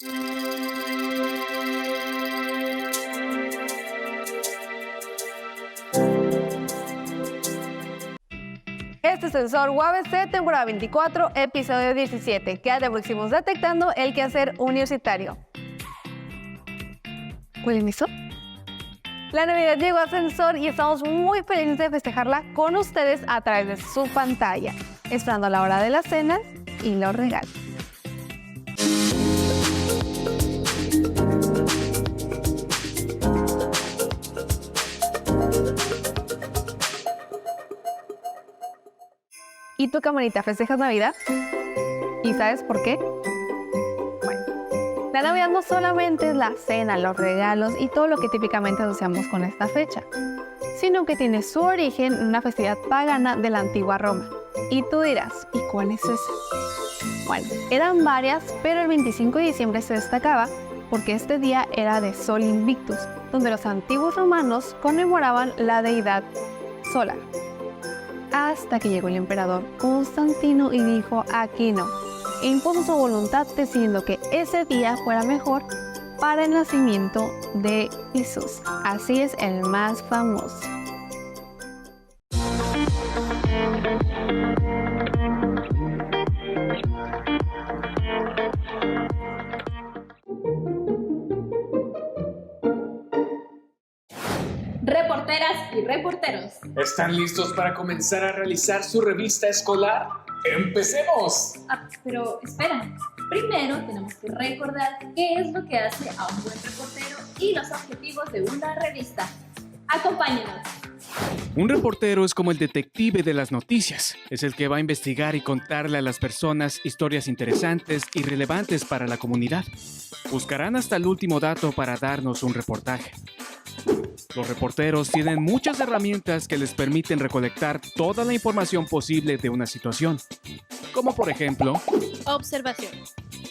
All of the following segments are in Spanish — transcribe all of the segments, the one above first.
Este es Sensor UABC, temporada 24, episodio 17. Quédate próximos detectando el quehacer universitario. ¿Huelen eso? La Navidad llegó a Sensor y estamos muy felices de festejarla con ustedes a través de su pantalla, esperando la hora de las cenas y los regalos. ¿Y tu camarita festejas Navidad? ¿Y sabes por qué? Bueno, la Navidad no solamente es la cena, los regalos y todo lo que típicamente asociamos con esta fecha, sino que tiene su origen en una festividad pagana de la antigua Roma. Y tú dirás, ¿y cuál es esa? Bueno, eran varias, pero el 25 de diciembre se destacaba porque este día era de Sol Invictus, donde los antiguos romanos conmemoraban la deidad solar. Hasta que llegó el emperador Constantino y dijo aquí no, e impuso su voluntad decidiendo que ese día fuera mejor para el nacimiento de Jesús. Así es el más famoso. Reporteras y reporteros, ¿están listos para comenzar a realizar su revista escolar? ¡Empecemos! Pero espera, primero tenemos que recordar qué es lo que hace a un buen reportero y los objetivos de una revista. Acompáñenos. Un reportero es como el detective de las noticias. Es el que va a investigar y contarle a las personas historias interesantes y relevantes para la comunidad. Buscarán hasta el último dato para darnos un reportaje. Los reporteros tienen muchas herramientas que les permiten recolectar toda la información posible de una situación. Como por ejemplo, observación,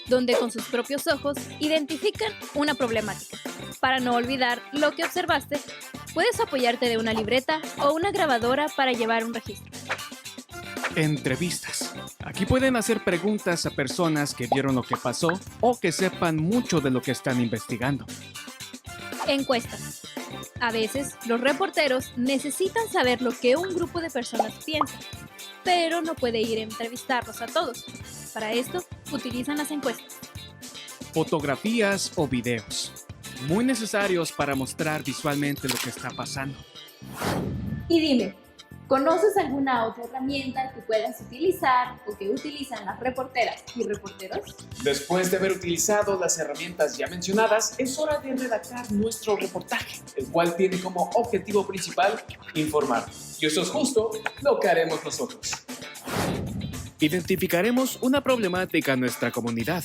donde con sus propios ojos identifican una problemática. Para no olvidar lo que observaste, puedes apoyarte de una libreta o una grabadora para llevar un registro. entrevistas. Aquí pueden hacer preguntas a personas que vieron lo que pasó o que sepan mucho de lo que están investigando. Encuestas. A veces, los reporteros necesitan saber lo que un grupo de personas piensa, pero no puede ir a entrevistarlos a todos. Para esto, utilizan las encuestas. Fotografías o videos. Muy necesarios para mostrar visualmente lo que está pasando. Y dime, ¿conoces alguna otra herramienta que puedas utilizar o que utilizan las reporteras y reporteros? Después de haber utilizado las herramientas ya mencionadas, es hora de redactar nuestro reportaje, el cual tiene como objetivo principal informar. Y eso es justo lo que haremos nosotros. Identificaremos una problemática en nuestra comunidad.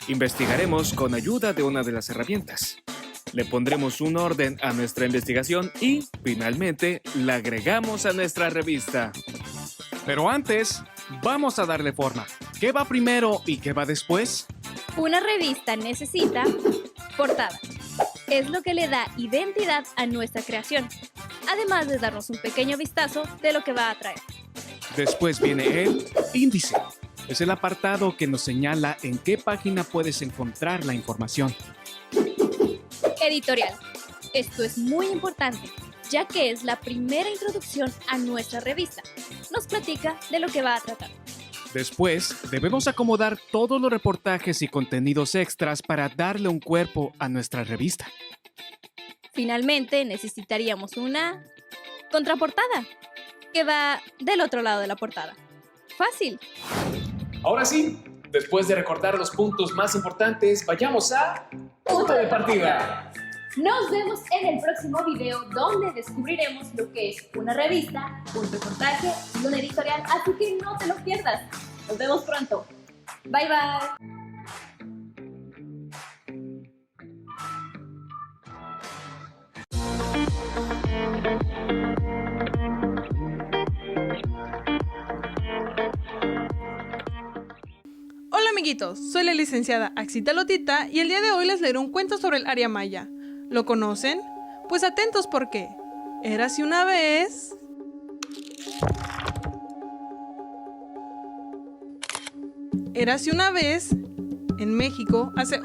Investigaremos con ayuda de una de las herramientas. Le pondremos un orden a nuestra investigación y, finalmente, la agregamos a nuestra revista. Pero antes, vamos a darle forma. ¿Qué va primero y qué va después? Una revista necesita portada. Es lo que le da identidad a nuestra creación, además de darnos un pequeño vistazo de lo que va a traer. Después viene el índice. Es el apartado que nos señala en qué página puedes encontrar la información. Editorial. Esto es muy importante, ya que es la primera introducción a nuestra revista. Nos platica de lo que va a tratar. Después, debemos acomodar todos los reportajes y contenidos extras para darle un cuerpo a nuestra revista. Finalmente, necesitaríamos una contraportada, que va del otro lado de la portada. ¡Fácil! Ahora sí, después de recordar los puntos más importantes, vayamos a punto de partida. Nos vemos en el próximo video donde descubriremos lo que es una revista, un reportaje y una editorial, así que no te lo pierdas. Nos vemos pronto. Bye bye. Hola amiguitos, soy la licenciada Axita Lotita y el día de hoy les leeré un cuento sobre el área maya. ¿Lo conocen? Pues atentos porque érase una vez... Érase una vez en México, hace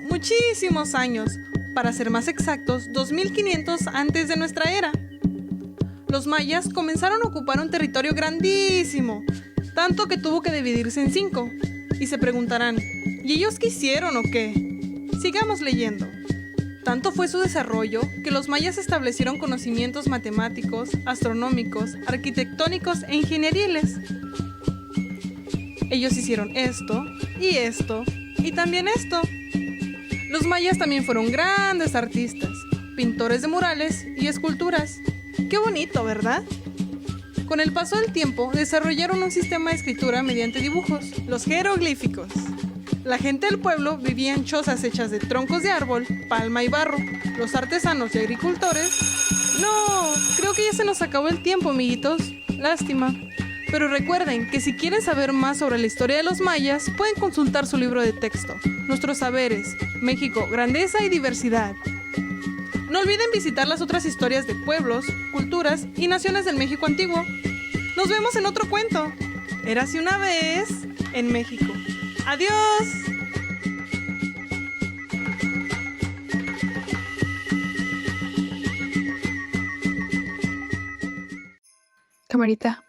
muchísimos años, para ser más exactos, 2500 antes de nuestra era. Los mayas comenzaron a ocupar un territorio grandísimo, tanto que tuvo que dividirse en 5. Y se preguntarán, ¿y ellos qué hicieron o qué? Sigamos leyendo. Tanto fue su desarrollo que los mayas establecieron conocimientos matemáticos, astronómicos, arquitectónicos e ingenieriles. Ellos hicieron esto, y también esto. Los mayas también fueron grandes artistas, pintores de murales y esculturas. ¡Qué bonito!, ¿verdad? Con el paso del tiempo, desarrollaron un sistema de escritura mediante dibujos, los jeroglíficos. La gente del pueblo vivía en chozas hechas de troncos de árbol, palma y barro. Los artesanos y agricultores... No, creo que ya se nos acabó el tiempo, amiguitos. Lástima. Pero recuerden que si quieren saber más sobre la historia de los mayas, pueden consultar su libro de texto, Nuestros Saberes, México, Grandeza y Diversidad. No olviden visitar las otras historias de pueblos, culturas y naciones del México antiguo. Nos vemos en otro cuento. Érase una vez en México. ¡Adiós! Camarita,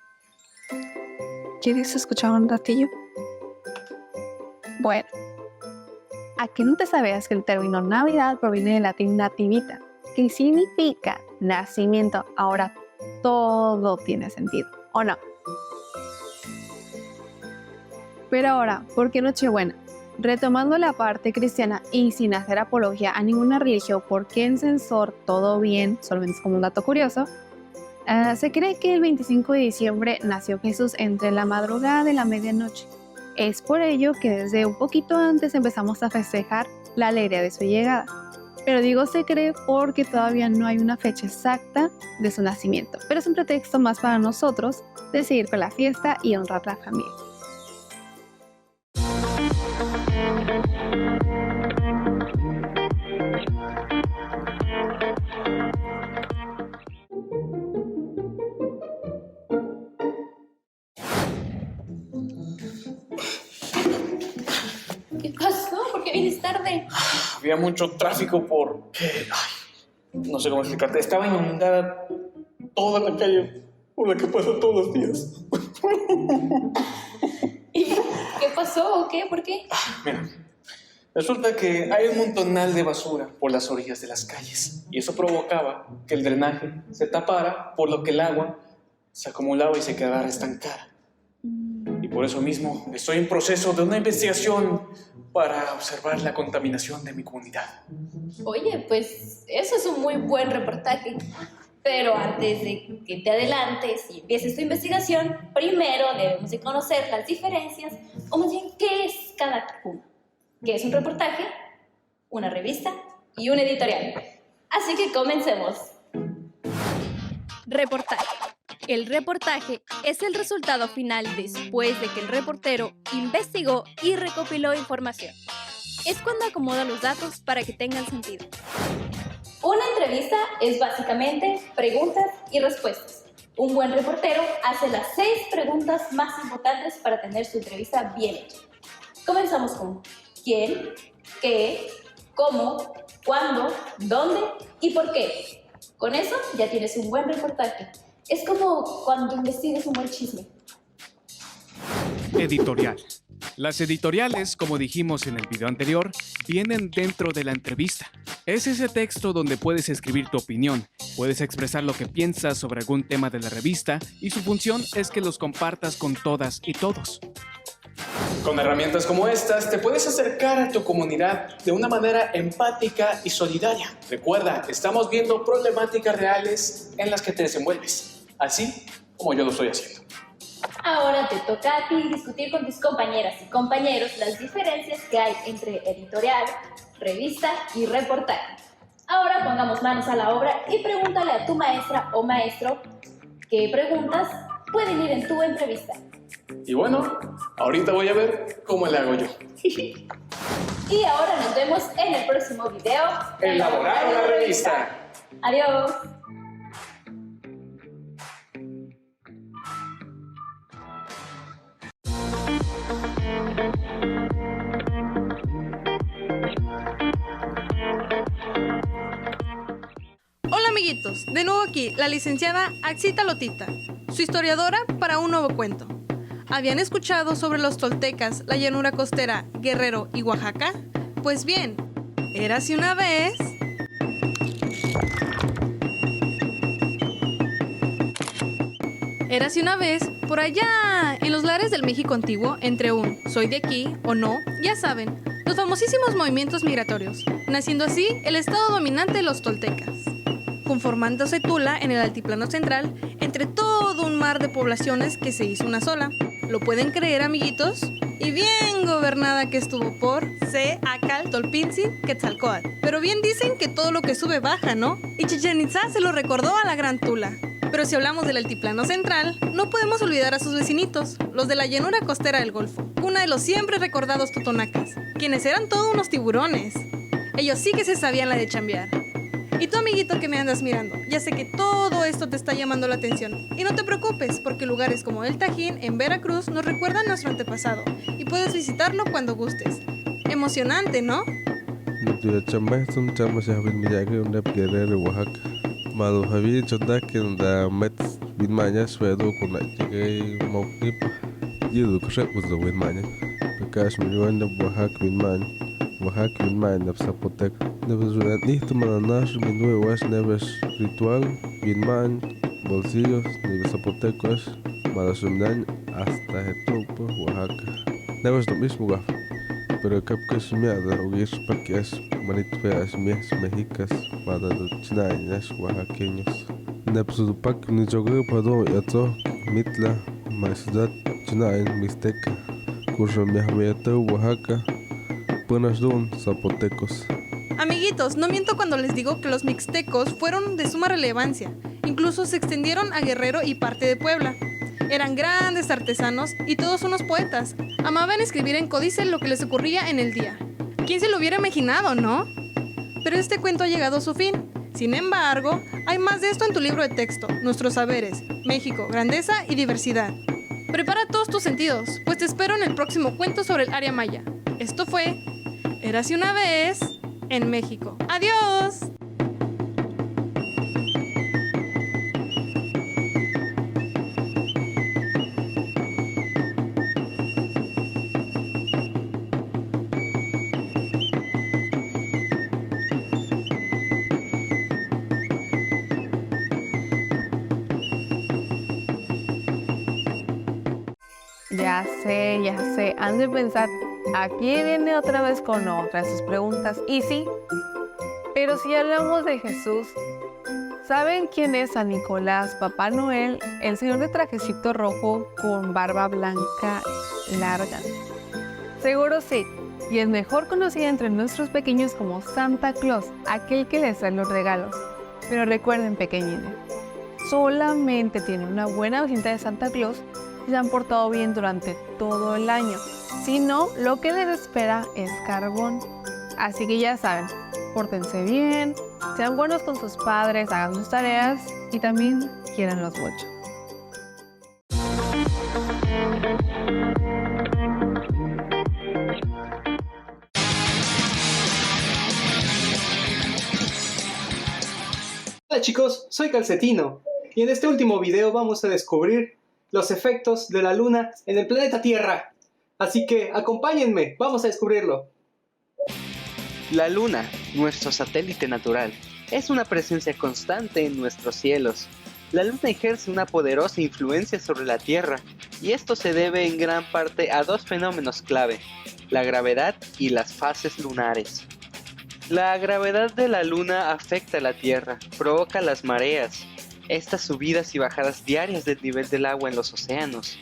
¿quieres escuchar un ratillo? Bueno, ¿a qué no te sabías que el término Navidad proviene del latín nativita, que significa nacimiento? Ahora todo tiene sentido, ¿o no? Pero ahora, ¿por qué Nochebuena? Retomando la parte cristiana y sin hacer apología a ninguna religión, porque en Censor todo bien, solamente es como un dato curioso, se cree que el 25 de diciembre nació Jesús entre la madrugada de la medianoche. Es por ello que desde un poquito antes empezamos a festejar la alegría de su llegada. Pero digo se cree porque todavía no hay una fecha exacta de su nacimiento, pero es un pretexto más para nosotros de seguir con la fiesta y honrar la familia. ¿Qué pasó? ¿Por qué vienes tarde? Había mucho tráfico no sé cómo explicarte. Estaba inundada toda la calle por la que paso todos los días. ¿Y qué pasó o qué? ¿Por qué? Mira, resulta que hay un montonal de basura por las orillas de las calles y eso provocaba que el drenaje se tapara, por lo que el agua se acumulaba y se quedara estancada. Y por eso mismo estoy en proceso de una investigación para observar la contaminación de mi comunidad. Oye, pues eso es un muy buen reportaje. Pero antes de que te adelantes y empieces tu investigación, primero debemos de conocer las diferencias, o más bien, ¿qué es cada uno? ¿Qué es un reportaje, una revista y un editorial? Así que comencemos. Reportaje. El reportaje es el resultado final después de que el reportero investigó y recopiló información. Es cuando acomoda los datos para que tengan sentido. Una entrevista es básicamente preguntas y respuestas. Un buen reportero hace las 6 preguntas más importantes para tener su entrevista bien hecha. Comenzamos con ¿quién?, ¿qué?, ¿cómo?, ¿cuándo?, ¿dónde? ¿Y por qué? Con eso ya tienes un buen reportaje. Es como cuando investigas un buen chisme. Editorial. Las editoriales, como dijimos en el video anterior, vienen dentro de la entrevista. Es ese texto donde puedes escribir tu opinión, puedes expresar lo que piensas sobre algún tema de la revista y su función es que los compartas con todas y todos. Con herramientas como estas, te puedes acercar a tu comunidad de una manera empática y solidaria. Recuerda, estamos viendo problemáticas reales en las que te desenvuelves, así como yo lo estoy haciendo. Ahora te toca a ti discutir con tus compañeras y compañeros las diferencias que hay entre editorial, revista y reportaje. Ahora pongamos manos a la obra y pregúntale a tu maestra o maestro qué preguntas pueden ir en tu entrevista. Y bueno, ahorita voy a ver cómo le hago yo. Y ahora nos vemos en el próximo video. Elaborar una revista. Adiós. Amiguitos, de nuevo aquí, la licenciada Axita Lotita, su historiadora para un nuevo cuento. ¿Habían escuchado sobre los toltecas, la llanura costera, Guerrero y Oaxaca? Pues bien, érase una vez... Érase una vez, por allá, en los lares del México antiguo, entre un soy de aquí o no, ya saben, los famosísimos movimientos migratorios, naciendo así el estado dominante de los toltecas, conformándose Tula en el altiplano central, entre todo un mar de poblaciones que se hizo una sola. ¿Lo pueden creer, amiguitos? Y bien gobernada que estuvo por Acal, Tolpintzin, Quetzalcóatl. Pero bien dicen que todo lo que sube baja, ¿no? Y Chichén Itzá se lo recordó a la gran Tula. Pero si hablamos del altiplano central, no podemos olvidar a sus vecinitos, los de la llanura costera del Golfo, cuna de los siempre recordados totonacas, quienes eran todos unos tiburones. Ellos sí que se sabían la de chambear. Y tú, amiguito que me andas mirando, ya sé que todo esto te está llamando la atención. Y no te preocupes, porque lugares como el Tajín en Veracruz nos recuerdan nuestro antepasado y puedes visitarlo cuando gustes. Emocionante, ¿no? Malu Javi contoh da met bin manya suedo kuna jigai mau nip jidu kusek buzo bin manya bekas miliwan da Oaxaca bin man da Zapoteca nebezuran nicht mananas bin nuevas neves ritual bin man bolsillos de zapotecos malasumdan hasta Etupo Oaxaca neves lo mismo gaf pero capcas miada ugis porque es manitveas mies mexicas para los chinañas oaxaqueños. Nepsudupac ni jogue pado yato mitla maisdat chinañ mixteca curso miahmeta Oaxaca punas don zapotecos. Amiguitos, no miento cuando les digo que los mixtecos fueron de suma relevancia. Incluso se extendieron a Guerrero y parte de Puebla. Eran grandes artesanos y todos unos poetas. Amaban escribir en códice lo que les ocurría en el día. ¿Quién se lo hubiera imaginado, no? Pero este cuento ha llegado a su fin. Sin embargo, hay más de esto en tu libro de texto, Nuestros Saberes, México, Grandeza y Diversidad. Prepara todos tus sentidos, pues te espero en el próximo cuento sobre el área maya. Esto fue Érase una vez en México. ¡Adiós! Ya sé. Han de pensar, aquí viene otra vez con otra de sus preguntas. Y sí, pero si hablamos de Jesús, ¿saben quién es San Nicolás, Papá Noel, el señor de trajecito rojo con barba blanca larga? Seguro sí, y es mejor conocido entre nuestros pequeños como Santa Claus, aquel que les trae los regalos. Pero recuerden, pequeñines, solamente tienen una buena visita de Santa Claus si se han portado bien durante todo el año. Si no, lo que les espera es carbón. Así que ya saben, pórtense bien, sean buenos con sus padres, hagan sus tareas y también quiéranlos mucho. Hola chicos, soy Calcetino y en este último video vamos a descubrir los efectos de la luna en el planeta Tierra. Así que acompáñenme, vamos a descubrirlo. La Luna, nuestro satélite natural, es una presencia constante en nuestros cielos. La Luna ejerce una poderosa influencia sobre la Tierra, y esto se debe en gran parte a dos fenómenos clave, la gravedad y las fases lunares. La gravedad de la Luna afecta a la Tierra, provoca las mareas, estas subidas y bajadas diarias del nivel del agua en los océanos.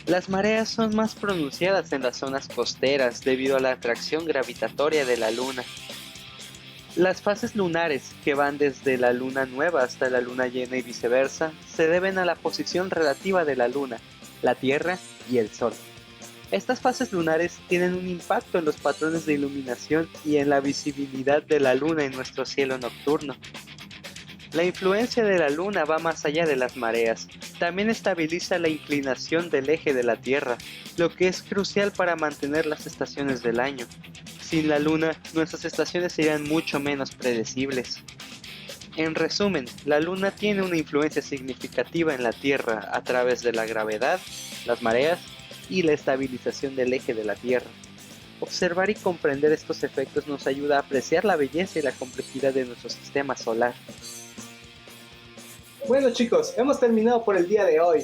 Las mareas son más pronunciadas en las zonas costeras debido a la atracción gravitatoria de la Luna. Las fases lunares, que van desde la luna nueva hasta la luna llena y viceversa, se deben a la posición relativa de la Luna, la Tierra y el Sol. Estas fases lunares tienen un impacto en los patrones de iluminación y en la visibilidad de la Luna en nuestro cielo nocturno. La influencia de la Luna va más allá de las mareas. También estabiliza la inclinación del eje de la Tierra, lo que es crucial para mantener las estaciones del año. Sin la Luna, nuestras estaciones serían mucho menos predecibles. En resumen, la Luna tiene una influencia significativa en la Tierra a través de la gravedad, las mareas y la estabilización del eje de la Tierra. Observar y comprender estos efectos nos ayuda a apreciar la belleza y la complejidad de nuestro sistema solar. Bueno chicos, hemos terminado por el día de hoy.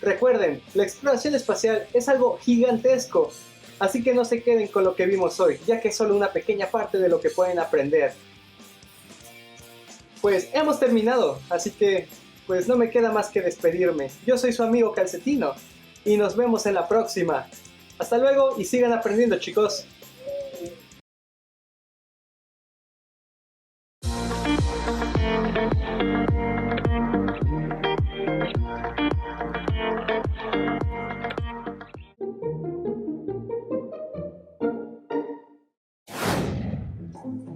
Recuerden, la exploración espacial es algo gigantesco, así que no se queden con lo que vimos hoy, ya que es solo una pequeña parte de lo que pueden aprender. Pues hemos terminado, así que pues no me queda más que despedirme. Yo soy su amigo Calcetino y nos vemos en la próxima. Hasta luego y sigan aprendiendo, chicos.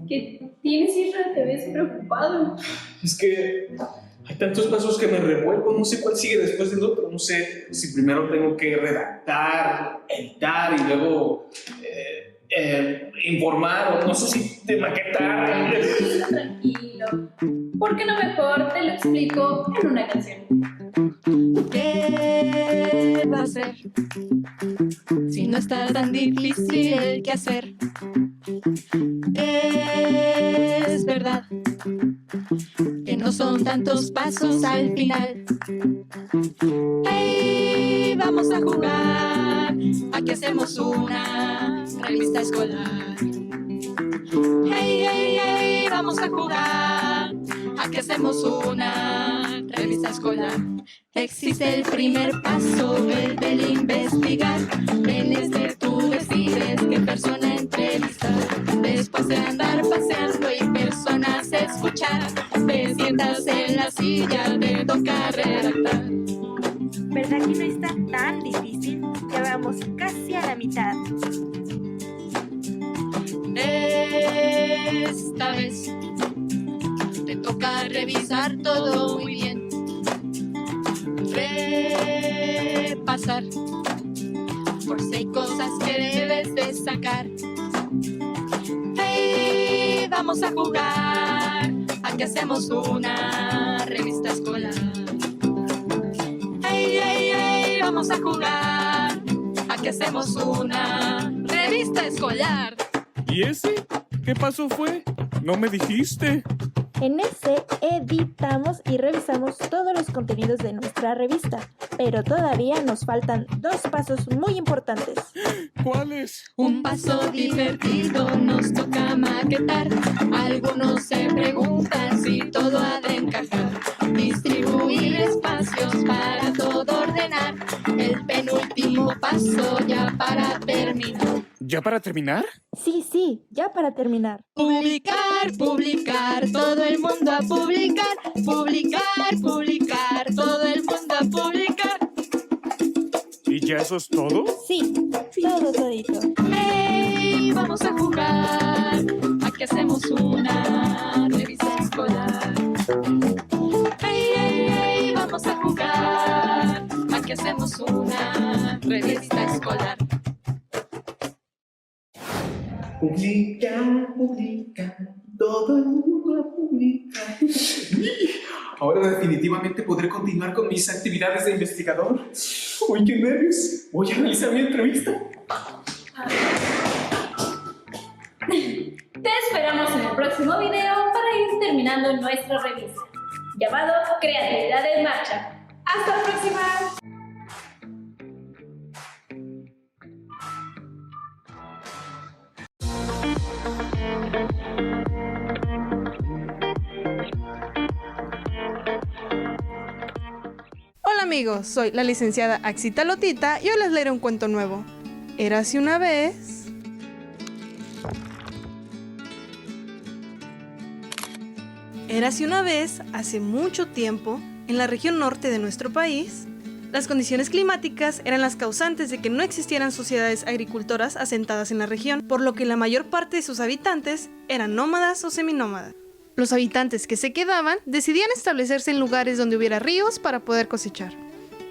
¿Qué tienes, Isra? Te ves preocupado. Es que hay tantos pasos que me revuelvo, no sé cuál sigue después del otro, no sé si primero tengo que redactar, editar y luego informar, o no sé si de maquetar. Tranquilo. ¿Por qué no mejor te lo explico en una canción? ¿Qué va a ser si no está tan difícil que hacer? Es verdad que no son tantos pasos al final. Hey, vamos a jugar a que hacemos una revista escolar. Hey, hey, hey, vamos a jugar a que hacemos una revista escolar. Existe el primer paso, el del investigar. En este tú decides qué persona entrevistar. Después de andar paseando y personas escuchar, te sientas en la silla, te toca redactar. ¿Verdad que no está tan difícil? Ya vamos casi a la mitad. Esta vez te toca revisar todo muy bien. Repasar por si hay cosas que debes de sacar. Hey, vamos a jugar a que hacemos una revista escolar. Hey, hey, hey, vamos a jugar a que hacemos una revista escolar. ¿Y ese? ¿Qué paso fue? No me dijiste. En ese editamos y revisamos todos los contenidos de nuestra revista, pero todavía nos faltan 2 pasos muy importantes. ¿Cuáles? Un paso divertido nos toca maquetar. Algunos se preguntan si todo ha de encajar. Distribuir espacios para todo ordenar. El penúltimo paso ya para terminar. ¿Ya para terminar? Sí, ya para terminar. Publicar, publicar, todo el mundo a publicar. Publicar, publicar, todo el mundo a publicar. ¿Y ya eso es todo? Sí, todo todito. Hey, vamos a jugar a que hacemos una revista escolar. Hey, hey, hey, vamos a jugar a que hacemos una revista escolar. Publica, todo el mundo publica. Ahora definitivamente podré continuar con mis actividades de investigador. ¡Uy, qué nervios! Voy a realizar mi entrevista. Te esperamos en el próximo video para ir terminando nuestra revista, llamado Creatividad en Marcha. ¡Hasta la próxima! Hola amigos, soy la licenciada Axita Lotita y hoy les leeré un cuento nuevo. Érase una vez... Érase una vez, hace mucho tiempo, en la región norte de nuestro país, las condiciones climáticas eran las causantes de que no existieran sociedades agricultoras asentadas en la región, por lo que la mayor parte de sus habitantes eran nómadas o seminómadas. Los habitantes que se quedaban decidían establecerse en lugares donde hubiera ríos para poder cosechar.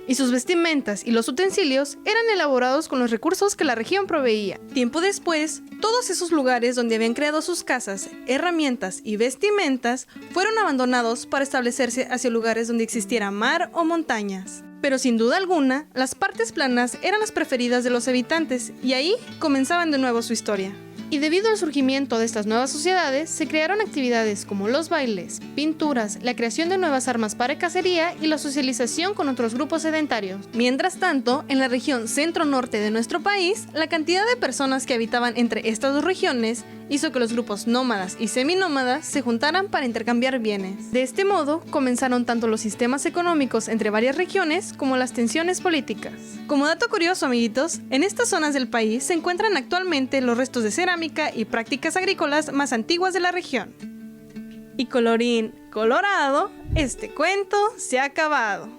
y sus vestimentas y los utensilios eran elaborados con los recursos que la región proveía. Tiempo después, todos esos lugares donde habían creado sus casas, herramientas y vestimentas fueron abandonados para establecerse hacia lugares donde existiera mar o montañas. Pero sin duda alguna, las partes planas eran las preferidas de los habitantes y ahí comenzaban de nuevo su historia. Y debido al surgimiento de estas nuevas sociedades, se crearon actividades como los bailes, pinturas, la creación de nuevas armas para cacería y la socialización con otros grupos sedentarios. Mientras tanto, en la región centro-norte de nuestro país, la cantidad de personas que habitaban entre estas dos regiones hizo que los grupos nómadas y seminómadas se juntaran para intercambiar bienes. De este modo, comenzaron tanto los sistemas económicos entre varias regiones como las tensiones políticas. Como dato curioso, amiguitos, en estas zonas del país se encuentran actualmente los restos de cerámica y prácticas agrícolas más antiguas de la región. Y colorín colorado, este cuento se ha acabado.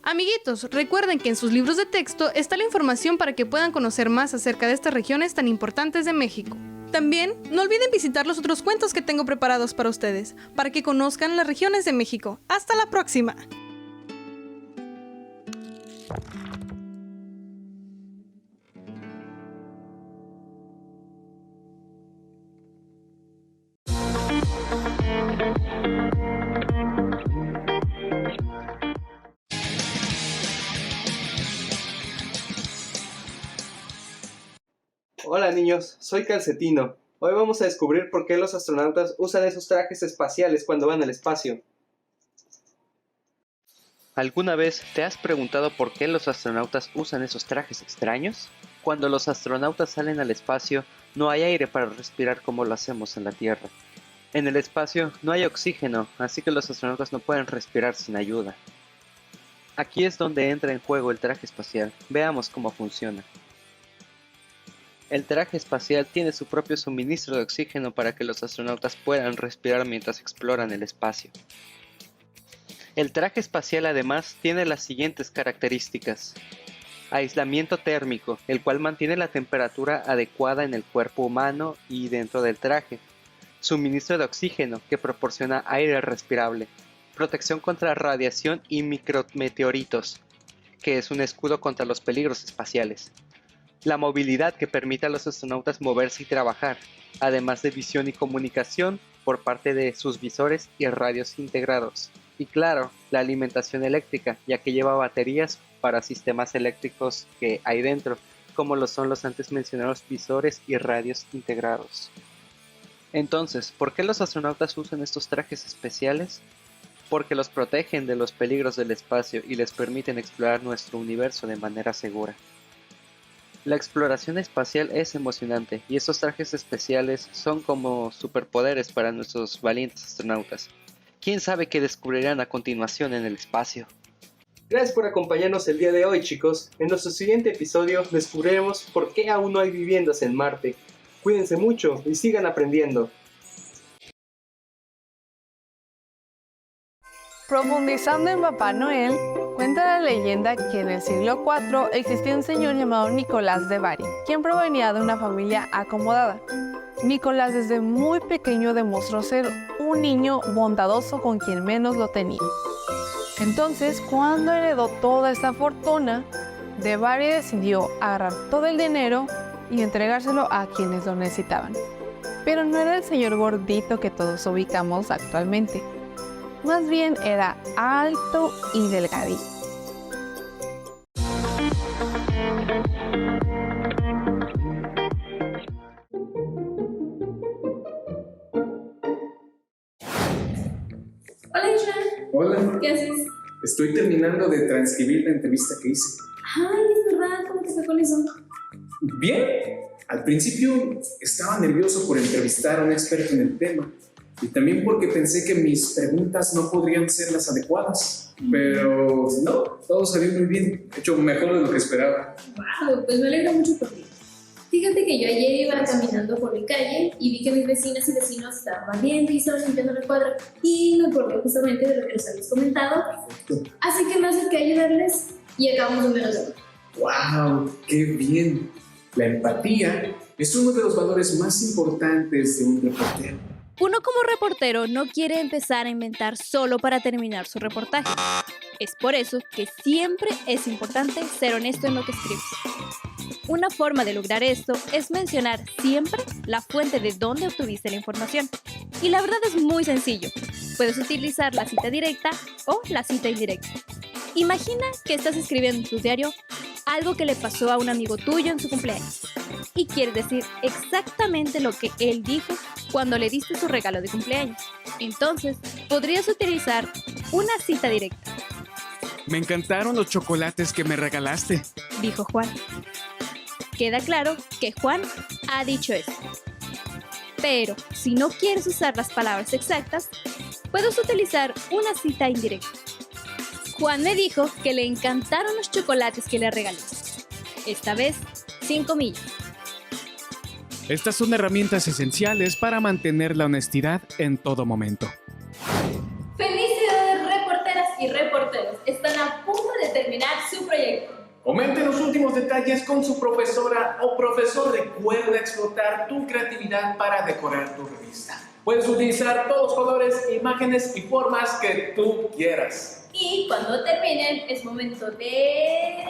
Amiguitos, recuerden que en sus libros de texto está la información para que puedan conocer más acerca de estas regiones tan importantes de México. También no olviden visitar los otros cuentos que tengo preparados para ustedes, para que conozcan las regiones de México. ¡Hasta la próxima! Hola niños, soy Calcetino. Hoy vamos a descubrir por qué los astronautas usan esos trajes espaciales cuando van al espacio. ¿Alguna vez te has preguntado por qué los astronautas usan esos trajes extraños? Cuando los astronautas salen al espacio, no hay aire para respirar como lo hacemos en la Tierra. En el espacio no hay oxígeno, así que los astronautas no pueden respirar sin ayuda. Aquí es donde entra en juego el traje espacial. Veamos cómo funciona. El traje espacial tiene su propio suministro de oxígeno para que los astronautas puedan respirar mientras exploran el espacio. El traje espacial además tiene las siguientes características. Aislamiento térmico, el cual mantiene la temperatura adecuada en el cuerpo humano y dentro del traje. Suministro de oxígeno, que proporciona aire respirable. Protección contra radiación y micrometeoritos, que es un escudo contra los peligros espaciales. La movilidad, que permite a los astronautas moverse y trabajar, además de visión y comunicación por parte de sus visores y radios integrados. Y claro, la alimentación eléctrica, ya que lleva baterías para sistemas eléctricos que hay dentro, como lo son los antes mencionados visores y radios integrados. Entonces, ¿por qué los astronautas usan estos trajes especiales? Porque los protegen de los peligros del espacio y les permiten explorar nuestro universo de manera segura. La exploración espacial es emocionante y estos trajes especiales son como superpoderes para nuestros valientes astronautas. ¿Quién sabe qué descubrirán a continuación en el espacio? Gracias por acompañarnos el día de hoy, chicos. En nuestro siguiente episodio descubriremos por qué aún no hay viviendas en Marte. Cuídense mucho y sigan aprendiendo. Profundizando en Papá Noel, cuenta la leyenda que en el siglo IV existía un señor llamado Nicolás de Bari, quien provenía de una familia acomodada. Nicolás desde muy pequeño demostró ser un niño bondadoso con quien menos lo tenía. Entonces, cuando heredó toda esta fortuna, de Bari decidió agarrar todo el dinero y entregárselo a quienes lo necesitaban. Pero no era el señor gordito que todos ubicamos actualmente. Más bien era alto y delgadito. Hola, Isha. Hola, ¿Qué haces? estoy terminando de transcribir la entrevista que hice. Ay, es verdad. ¿Cómo te fue con eso? Bien, al principio estaba nervioso por entrevistar a un experto en el tema y también porque pensé que mis preguntas no podrían ser las adecuadas, pero no, todo salió muy bien, de hecho mejor de lo que esperaba. Wow, pues me alegro mucho por ti. Fíjate que yo ayer iba caminando por mi calle y vi que mis vecinas y vecinos estaban barriendo y estaban limpiando la cuadra y me acordé justamente de lo que les habías comentado. Perfecto. Así que me acerqué a ayudarles y acabamos de menos de uno. ¡Wow! ¡Qué bien! La empatía es uno de los valores más importantes de un reportero. Uno como reportero no quiere empezar a inventar solo para terminar su reportaje. Es por eso que siempre es importante ser honesto en lo que escribes. Una forma de lograr esto es mencionar siempre la fuente de donde obtuviste la información. Y la verdad es muy sencillo. Puedes utilizar la cita directa o la cita indirecta. Imagina que estás escribiendo en tu diario algo que le pasó a un amigo tuyo en su cumpleaños y quieres decir exactamente lo que él dijo cuando le diste su regalo de cumpleaños. Entonces, podrías utilizar una cita directa. Me encantaron los chocolates que me regalaste, Dijo Juan. Queda claro que Juan ha dicho eso. Pero, si no quieres usar las palabras exactas, puedes utilizar una cita indirecta. Juan me dijo que le encantaron los chocolates que le regalé. Esta vez, sin comillas. Estas son herramientas esenciales para mantener la honestidad en todo momento. ¡Felicidades, reporteras y reporteros! Están a punto de terminar su proyecto. Comente los últimos detalles con su profesora o profesor. Recuerda explotar tu creatividad para decorar tu revista. Puedes utilizar todos los colores, imágenes y formas que tú quieras. Y cuando terminen, es momento de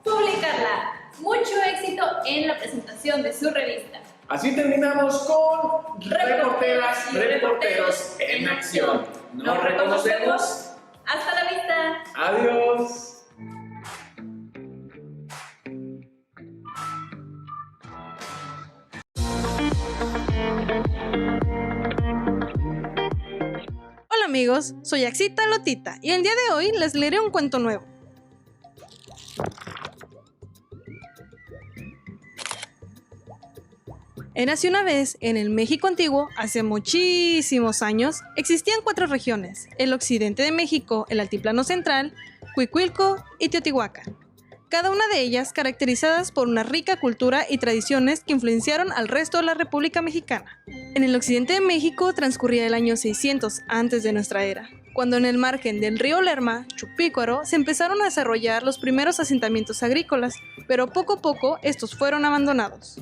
publicarla. Mucho éxito en la presentación de su revista. Así terminamos con Reporteras y Reporteros en Acción. Nos reconocemos. Hasta la vista. Adiós. Hola amigos, soy Axita Lotita y el día de hoy les leeré un cuento nuevo. Érase una vez, en el México antiguo, hace muchísimos años, existían 4 regiones: el occidente de México, el altiplano central, Cuicuilco y Teotihuacán. Cada una de ellas caracterizadas por una rica cultura y tradiciones que influenciaron al resto de la República Mexicana. En el occidente de México transcurría el año 600 antes de nuestra era, cuando en el margen del río Lerma, Chupícuaro, se empezaron a desarrollar los primeros asentamientos agrícolas, pero poco a poco estos fueron abandonados.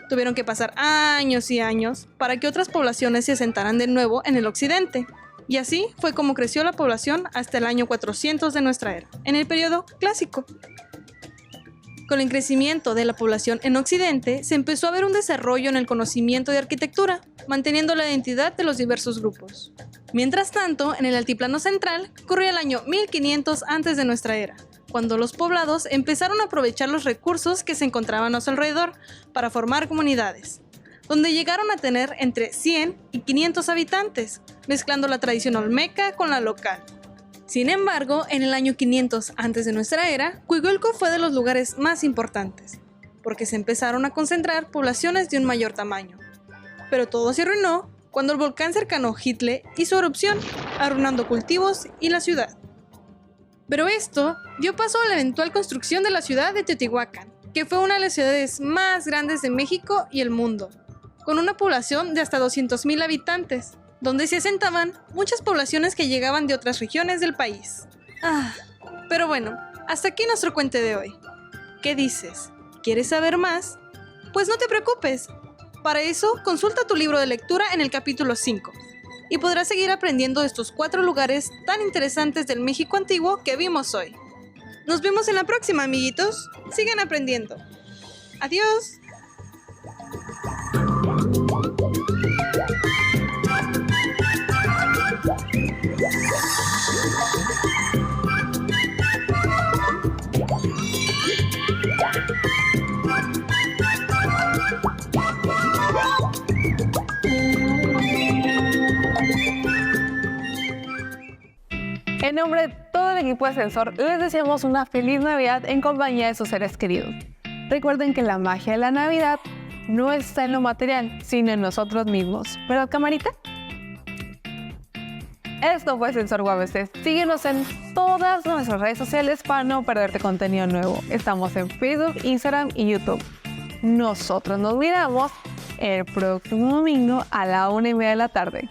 Tuvieron que pasar años y años para que otras poblaciones se asentaran de nuevo en el occidente. Y así fue como creció la población hasta el año 400 de nuestra era, en el periodo clásico. Con el crecimiento de la población en Occidente, se empezó a ver un desarrollo en el conocimiento de arquitectura, manteniendo la identidad de los diversos grupos. Mientras tanto, en el altiplano central, corría el año 1500 antes de nuestra era, cuando los poblados empezaron a aprovechar los recursos que se encontraban a su alrededor para formar comunidades, donde llegaron a tener entre 100 y 500 habitantes, mezclando la tradición olmeca con la local. Sin embargo, en el año 500 antes de nuestra era, Cuicuilco fue de los lugares más importantes, porque se empezaron a concentrar poblaciones de un mayor tamaño. Pero todo se arruinó cuando el volcán cercano Xitle hizo erupción, arruinando cultivos y la ciudad. Pero esto dio paso a la eventual construcción de la ciudad de Teotihuacán, que fue una de las ciudades más grandes de México y el mundo, con una población de hasta 200,000 habitantes, donde se asentaban muchas poblaciones que llegaban de otras regiones del país. Pero bueno, hasta aquí nuestro cuento de hoy. ¿Qué dices? ¿Quieres saber más? Pues no te preocupes. Para eso, consulta tu libro de lectura en el capítulo 5 y podrás seguir aprendiendo de estos 4 lugares tan interesantes del México antiguo que vimos hoy. Nos vemos en la próxima, amiguitos. Sigan aprendiendo. Adiós. En nombre de todo el equipo de Sensor, les deseamos una feliz Navidad en compañía de sus seres queridos. Recuerden que la magia de la Navidad no está en lo material, sino en nosotros mismos. ¿Verdad, camarita? Esto fue Sensor UABC. Síguenos en todas nuestras redes sociales para no perderte contenido nuevo. Estamos en Facebook, Instagram y YouTube. Nosotros nos miramos el próximo domingo a la 1:30 de la tarde.